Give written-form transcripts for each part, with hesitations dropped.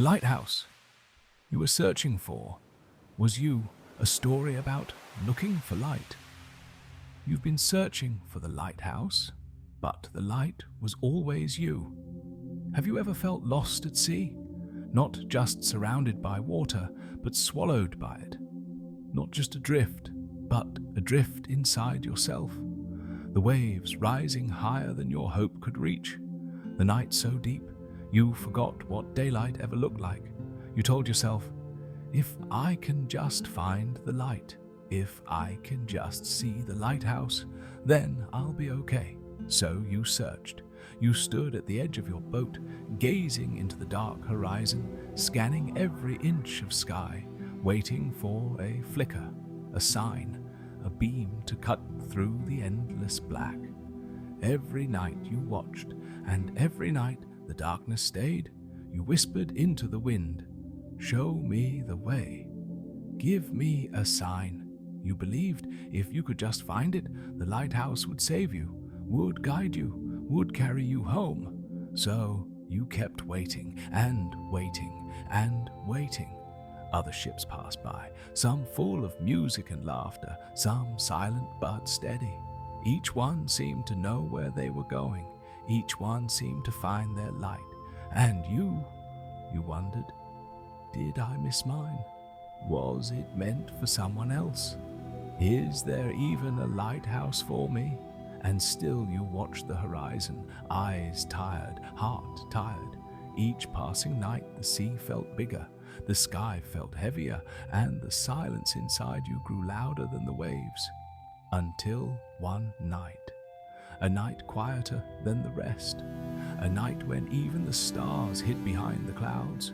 The lighthouse you were searching for, was you a story about looking for light? You've been searching for the lighthouse, but the light was always you. Have you ever felt lost at sea? Not just surrounded by water, but swallowed by it. Not just adrift, but adrift inside yourself. The waves rising higher than your hope could reach. The night so deep, you forgot what daylight ever looked like. You told yourself, if I can just find the light, if I can just see the lighthouse, then I'll be okay. So you searched. You stood at the edge of your boat, gazing into the dark horizon, scanning every inch of sky, waiting for a flicker, a sign, a beam to cut through the endless black. Every night you watched, and every night the darkness stayed. You whispered into the wind, show me the way. Give me a sign. You believed if you could just find it, the lighthouse would save you, would guide you, would carry you home. So you kept waiting and waiting and waiting. Other ships passed by, some full of music and laughter, some silent but steady. Each one seemed to know where they were going. Each one seemed to find their light. And you wondered, did I miss mine? Was it meant for someone else? Is there even a lighthouse for me? And still you watched the horizon, eyes tired, heart tired. Each passing night the sea felt bigger, the sky felt heavier, and the silence inside you grew louder than the waves. Until one night. A night quieter than the rest. A night when even the stars hid behind the clouds.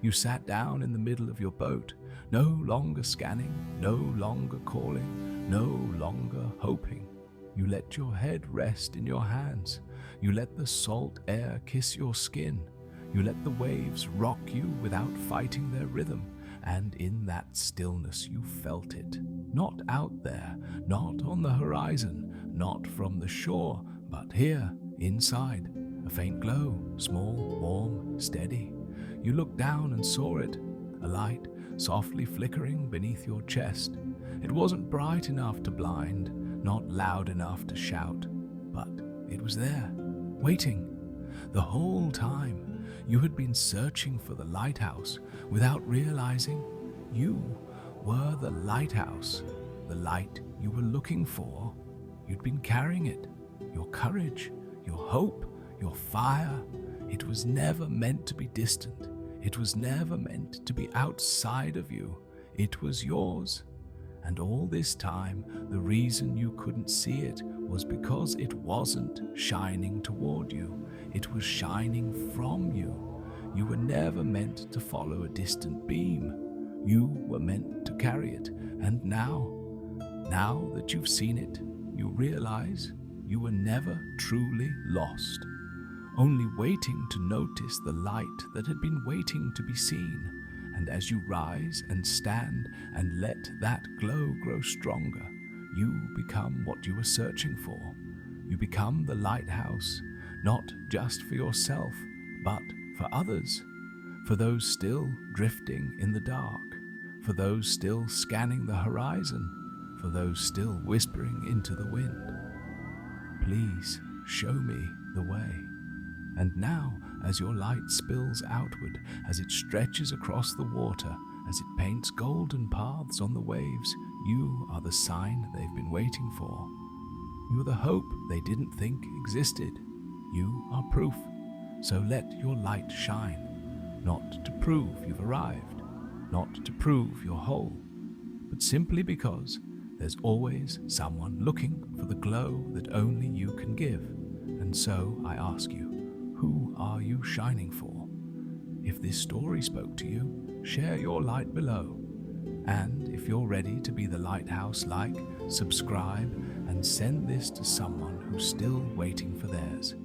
You sat down in the middle of your boat, no longer scanning, no longer calling, no longer hoping. You let your head rest in your hands. You let the salt air kiss your skin. You let the waves rock you without fighting their rhythm. And in that stillness you felt it. Not out there, not on the horizon, not from the shore, but here, inside. A faint glow, small, warm, steady. You looked down and saw it, a light softly flickering beneath your chest. It wasn't bright enough to blind, not loud enough to shout, but it was there, waiting. The whole time you had been searching for the lighthouse without realizing you were the lighthouse, the light you were looking for. You'd been carrying it, your courage, your hope, your fire. It was never meant to be distant. It was never meant to be outside of you. It was yours. And all this time, the reason you couldn't see it was because it wasn't shining toward you. It was shining from you. You were never meant to follow a distant beam. You were meant to carry it. And now that you've seen it, you realize you were never truly lost. Only waiting to notice the light that had been waiting to be seen. And as you rise and stand and let that glow grow stronger, you become what you were searching for. You become the lighthouse, not just for yourself, but for others, for those still drifting in the dark, for those still scanning the horizon, for those still whispering into the wind. Please show me the way. And now, as your light spills outward, as it stretches across the water, as it paints golden paths on the waves, you are the sign they've been waiting for. You're the hope they didn't think existed. You are proof. So let your light shine, not to prove you've arrived, not to prove you're whole, but simply because there's always someone looking for the glow that only you can give. And so I ask you, who are you shining for? If this story spoke to you, share your light below. And if you're ready to be the lighthouse, like, subscribe, and send this to someone who's still waiting for theirs.